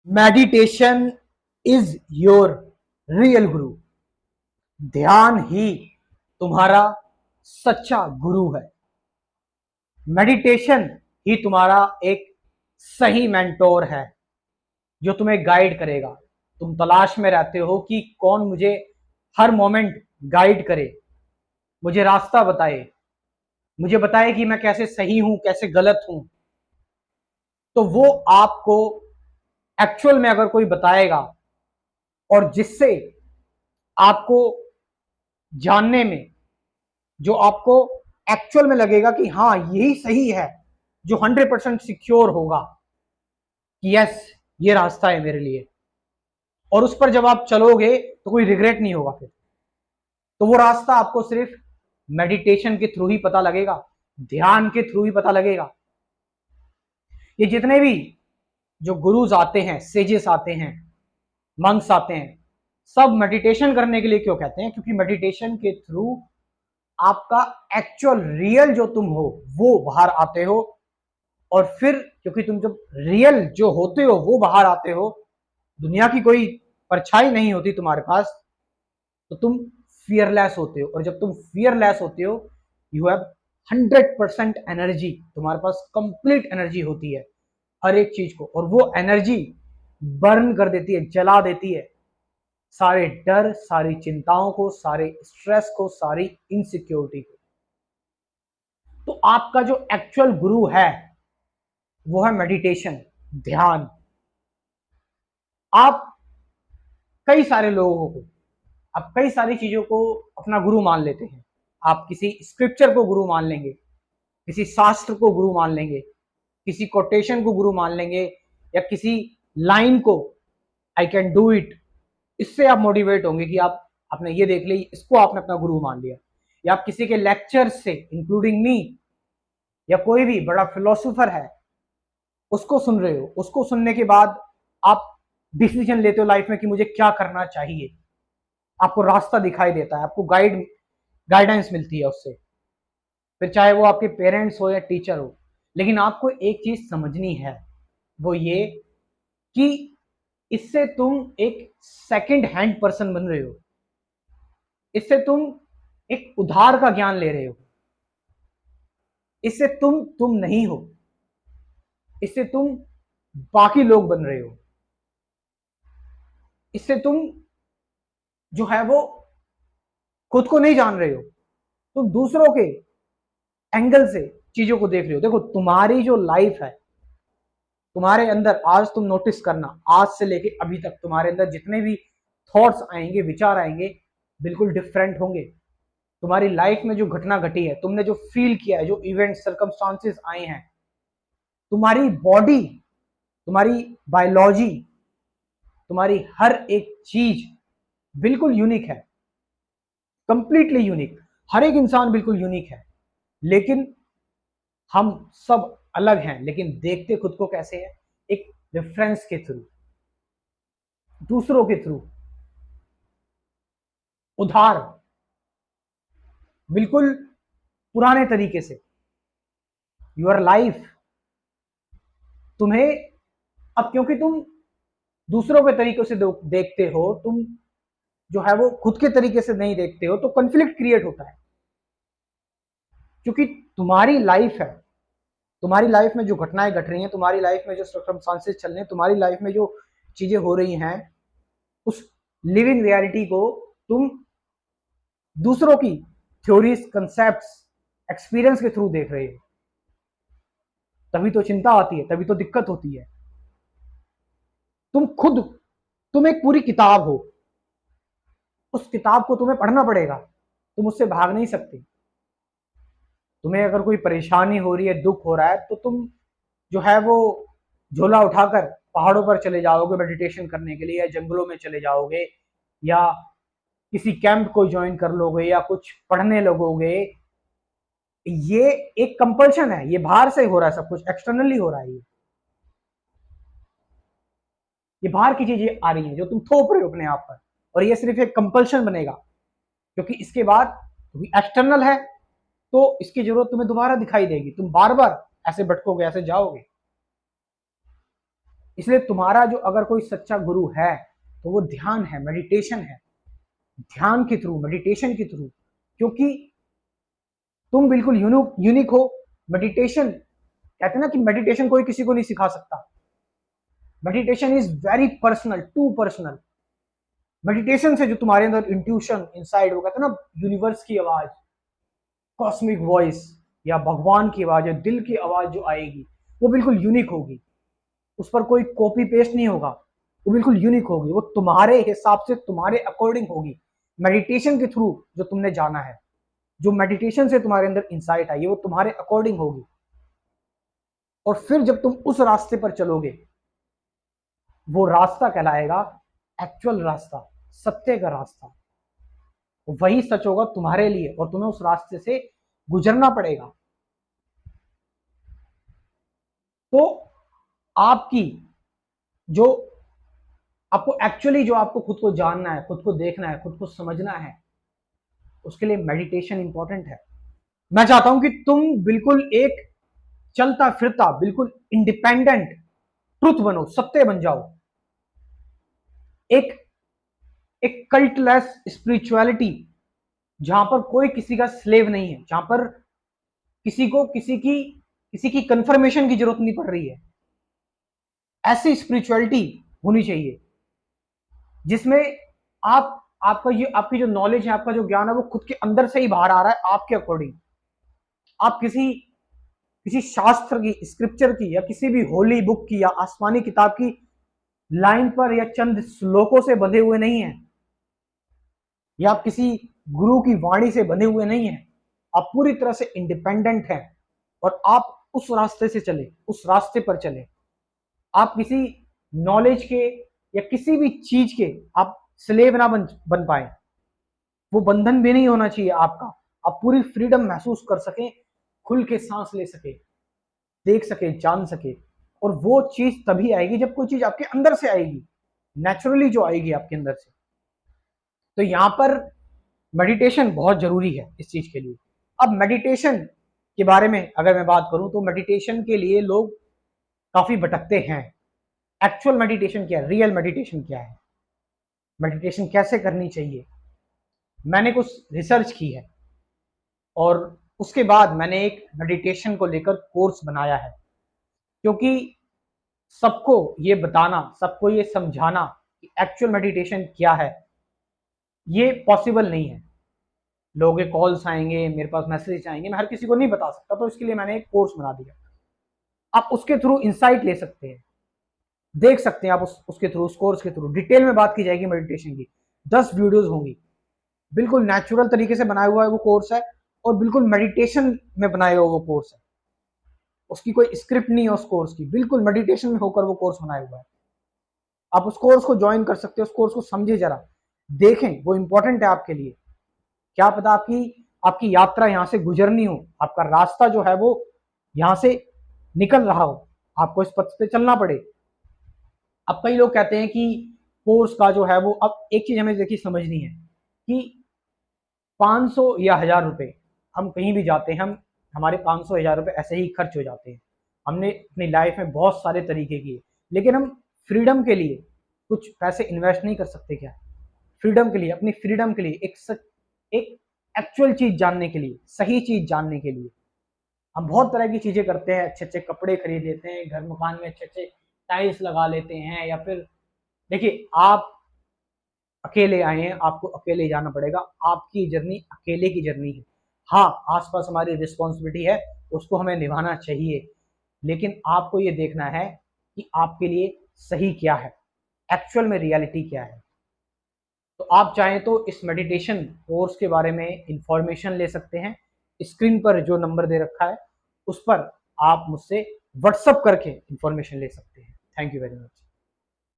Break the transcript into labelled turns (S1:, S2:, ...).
S1: Meditation is your real गुरु। ध्यान ही तुम्हारा सच्चा गुरु है। मेडिटेशन ही तुम्हारा एक सही मेंटोर है जो तुम्हें गाइड करेगा। तुम तलाश में रहते हो कि कौन मुझे हर मोमेंट गाइड करे, मुझे रास्ता बताए, मुझे बताए कि मैं कैसे सही हूं, कैसे गलत हूं। तो वो आपको एक्चुअल में अगर कोई बताएगा और जिससे आपको जानने में, जो आपको एक्चुअल में लगेगा कि हाँ यही सही है, जो 100% सिक्योर होगा कि यस ये रास्ता है मेरे लिए, और उस पर जब आप चलोगे तो कोई रिग्रेट नहीं होगा फिर। तो वो रास्ता आपको सिर्फ मेडिटेशन के थ्रू ही पता लगेगा, ध्यान के थ्रू ही पता लगेगा। ये जितने भी जो गुरुज आते हैं, सेजेस आते हैं, मंक्स आते हैं, सब मेडिटेशन करने के लिए क्यों कहते हैं? क्योंकि मेडिटेशन के थ्रू आपका एक्चुअल रियल जो तुम हो वो बाहर आते हो। और फिर क्योंकि तुम जब रियल जो होते हो वो बाहर आते हो, दुनिया की कोई परछाई नहीं होती तुम्हारे पास, तो तुम फियरलेस होते हो। और जब तुम फियरलेस होते हो, यू हैव 100% एनर्जी, तुम्हारे पास कंप्लीट एनर्जी होती है हर एक चीज को, और वो एनर्जी बर्न कर देती है, जला देती है सारे डर, सारी चिंताओं को, सारे स्ट्रेस को, सारी इनसिक्योरिटी को। तो आपका जो एक्चुअल गुरु है वो है मेडिटेशन, ध्यान। आप कई सारे लोगों को, आप कई सारी चीजों को अपना गुरु मान लेते हैं। आप किसी स्क्रिप्चर को गुरु मान लेंगे, किसी शास्त्र को गुरु मान लेंगे, किसी कोटेशन को गुरु मान लेंगे, या किसी लाइन को, आई कैन डू इट, इससे आप मोटिवेट होंगे कि आप आपने ये देख ली, इसको आपने अपना गुरु मान लिया। या आप किसी के लेक्चर से, इंक्लूडिंग मी, या कोई भी बड़ा फिलोसोफर है उसको सुन रहे हो, उसको सुनने के बाद आप डिसीजन लेते हो लाइफ में कि मुझे क्या करना चाहिए। आपको रास्ता दिखाई देता है, आपको गाइडेंस मिलती है उससे, फिर चाहे वो आपके पेरेंट्स हो या टीचर हो। लेकिन आपको एक चीज समझनी है, वो ये कि इससे तुम एक सेकंड हैंड पर्सन बन रहे हो, इससे तुम एक उधार का ज्ञान ले रहे हो, इससे तुम नहीं हो, इससे तुम बाकी लोग बन रहे हो, इससे तुम जो है वो खुद को नहीं जान रहे हो, तुम दूसरों के एंगल से चीजों को देख रहे हो। देखो तुम्हारी जो लाइफ है, तुम्हारे अंदर आज तुम नोटिस करना, आज से लेके अभी तक तुम्हारे अंदर जितने भी थॉट्स आएंगे, विचार आएंगे, बिल्कुल डिफरेंट होंगे। तुम्हारी लाइफ में जो घटना घटी है, तुमने जो फील किया है, जो इवेंट सर्कमस्टांसेस आए हैं, तुम्हारी बॉडी, तुम्हारी बायोलॉजी, तुम्हारी हर एक चीज बिल्कुल यूनिक है, कंप्लीटली यूनिक। हर एक इंसान बिल्कुल यूनिक है, लेकिन हम सब अलग हैं। लेकिन देखते खुद को कैसे है? एक रेफरेंस के थ्रू, दूसरों के थ्रू, उधार, बिल्कुल पुराने तरीके से। योर लाइफ तुम्हें अब, क्योंकि तुम दूसरों के तरीकों से देखते हो, तुम जो है वो खुद के तरीके से नहीं देखते हो, तो कॉन्फ्लिक्ट क्रिएट होता है। क्योंकि तुम्हारी लाइफ है, तुम्हारी लाइफ में जो घटनाएं घट रही हैं, तुम्हारी लाइफ में जो सर्कमस्टांसेस चल रहे हैं, तुम्हारी लाइफ में जो चीजें हो रही हैं, उस लिविंग रियलिटी को तुम दूसरों की थ्योरीज, कंसेप्ट, एक्सपीरियंस के थ्रू देख रहे हो। तभी तो चिंता आती है, तभी तो दिक्कत होती है। तुम एक पूरी किताब हो, उस किताब को तुम्हें पढ़ना पड़ेगा, तुम उससे भाग नहीं सकते। तुम्हें अगर कोई परेशानी हो रही है, दुख हो रहा है, तो तुम जो है वो झोला उठाकर पहाड़ों पर चले जाओगे मेडिटेशन करने के लिए, या जंगलों में चले जाओगे, या किसी कैंप को ज्वाइन कर लोगे, या कुछ पढ़ने लगोगे। ये एक कंपल्शन है, ये बाहर से हो रहा है, सब कुछ एक्सटर्नली हो रहा है। ये बाहर की चीजें आ रही हैं जो तुम थोप रहे हो अपने आप पर, और ये सिर्फ एक कंपल्शन बनेगा। क्योंकि इसके बाद एक्सटर्नल है, तो इसकी जरूरत तुम्हें दोबारा दिखाई देगी, तुम बार बार ऐसे भटकोगे, ऐसे जाओगे। इसलिए तुम्हारा जो अगर कोई सच्चा गुरु है तो वो ध्यान है, मेडिटेशन है। ध्यान के थ्रू, मेडिटेशन के थ्रू, क्योंकि तुम बिल्कुल यूनिक हो। मेडिटेशन कहते हैं ना कि मेडिटेशन कोई किसी को नहीं सिखा सकता। Meditation is very personal, too personal. Meditation से जो तुम्हारे अंदर इंट्यूशन, इनसाइड, वो कहते हैं ना यूनिवर्स की आवाज, कॉस्मिक वॉइस या भगवान की आवाज या दिल की आवाज जो आएगी वो बिल्कुल यूनिक होगी। उस पर कोई कॉपी पेस्ट नहीं होगा, वो बिल्कुल यूनिक होगी। वो तुम्हारे हिसाब से, तुम्हारे अकॉर्डिंग होगी। मेडिटेशन के थ्रू जो तुमने जाना है, जो मेडिटेशन से तुम्हारे अंदर इंसाइट आई है, वो तुम्हारे अकॉर्डिंग होगी। और फिर जब तुम उस रास्ते पर चलोगे, वो रास्ता कहलाएगा एक्चुअल रास्ता, सत्य का रास्ता। वही सच होगा तुम्हारे लिए और तुम्हें उस रास्ते से गुजरना पड़ेगा। तो आपकी जो आपको एक्चुअली जो आपको खुद को जानना है, खुद को देखना है, खुद को समझना है, उसके लिए मेडिटेशन इंपॉर्टेंट है। मैं चाहता हूं कि तुम बिल्कुल एक चलता फिरता, बिल्कुल इंडिपेंडेंट ट्रुथ बनो, सत्य बन जाओ। एक एक कल्टलेस स्पिरिचुअलिटी, जहां पर कोई किसी का स्लेव नहीं है, जहां पर किसी को किसी की कंफर्मेशन की जरूरत नहीं पड़ रही है। ऐसी स्पिरिचुअलिटी होनी चाहिए जिसमें आपकी जो नॉलेज है, आपका जो ज्ञान है, वो खुद के अंदर से ही बाहर आ रहा है, आपके अकॉर्डिंग। आप किसी शास्त्र की, स्क्रिप्चर की, या किसी भी होली बुक की या आसमानी किताब की लाइन पर या चंद श्लोकों से बंधे हुए नहीं हैं, या आप किसी गुरु की वाणी से बंधे हुए नहीं हैं। आप पूरी तरह से इंडिपेंडेंट हैं और आप उस रास्ते से चले, उस रास्ते पर चले। आप किसी नॉलेज के या किसी भी चीज के आप स्लेव ना बन पाए। वो बंधन भी नहीं होना चाहिए आपका। आप पूरी फ्रीडम महसूस कर सकें, खुल के सांस ले सके, देख सके, जान सके। और वो चीज तभी आएगी जब कोई चीज आपके अंदर से आएगी, नेचुरली जो आएगी आपके अंदर से। तो यहां पर मेडिटेशन बहुत जरूरी है इस चीज के लिए। अब मेडिटेशन के बारे में अगर मैं बात करूं तो मेडिटेशन के लिए लोग काफी भटकते हैं। एक्चुअल मेडिटेशन क्या है, रियल मेडिटेशन क्या है, मेडिटेशन कैसे करनी चाहिए, मैंने कुछ रिसर्च की है और उसके बाद मैंने एक मेडिटेशन को लेकर कोर्स बनाया है। क्योंकि सबको ये बताना, सबको ये समझाना कि एक्चुअल मेडिटेशन क्या है, ये पॉसिबल नहीं है। लोगों के कॉल्स आएंगे, मेरे पास मैसेज आएंगे, मैं हर किसी को नहीं बता सकता। तो इसके लिए मैंने एक कोर्स बना दिया। आप उसके थ्रू इंसाइट ले सकते हैं, देख सकते हैं। आप उसके थ्रू, उस कोर्स के थ्रू डिटेल में बात की जाएगी मेडिटेशन की। 10 वीडियोस होंगी, बिल्कुल नेचुरल तरीके से बनाया हुआ है वो कोर्स है, और बिल्कुल मेडिटेशन में बनाया हुआ वो कोर्स है। उसकी कोई स्क्रिप्ट नहीं है उस कोर्स की, बिल्कुल मेडिटेशन में होकर वो कोर्स बनाया हुआ है। आप उस कोर्स को ज्वाइन कर सकते हो, उस कोर्स को समझे, जरा देखें, वो इंपॉर्टेंट है आपके लिए। क्या पता आपकी यात्रा यहां से गुजरनी हो, आपका रास्ता जो है वो यहां से निकल रहा हो, आपको इस पथ पे चलना पड़े। अब कई लोग कहते हैं कि कोर्स का जो है वो, अब एक चीज हमें देखिए समझनी है कि 500 या 1000 रुपए, हम कहीं भी जाते हैं, हमारे 500 1000 रुपए ऐसे ही खर्च हो जाते हैं। हमने अपनी लाइफ में बहुत सारे तरीके किए, लेकिन हम फ्रीडम के लिए कुछ पैसे इन्वेस्ट नहीं कर सकते क्या? फ्रीडम के लिए, अपनी फ्रीडम के लिए, एक एक्चुअल चीज जानने के लिए, सही चीज जानने के लिए हम बहुत तरह की चीजें करते हैं। अच्छे अच्छे कपड़े खरीद लेते हैं, घर मकान में अच्छे अच्छे टाइल्स लगा लेते हैं, या फिर देखिए, आप अकेले आए हैं, आपको अकेले जाना पड़ेगा। आपकी जर्नी अकेले की जर्नी है। हाँ, आसपास हमारी रिस्पॉन्सिबिलिटी है, उसको हमें निभाना चाहिए, लेकिन आपको ये देखना है कि आपके लिए सही क्या है, एक्चुअल में रियलिटी क्या है। तो आप चाहें तो इस मेडिटेशन कोर्स के बारे में इंफॉर्मेशन ले सकते हैं। स्क्रीन पर जो नंबर दे रखा है उस पर आप मुझसे व्हाट्सअप करके इंफॉर्मेशन ले सकते हैं। Thank you very much.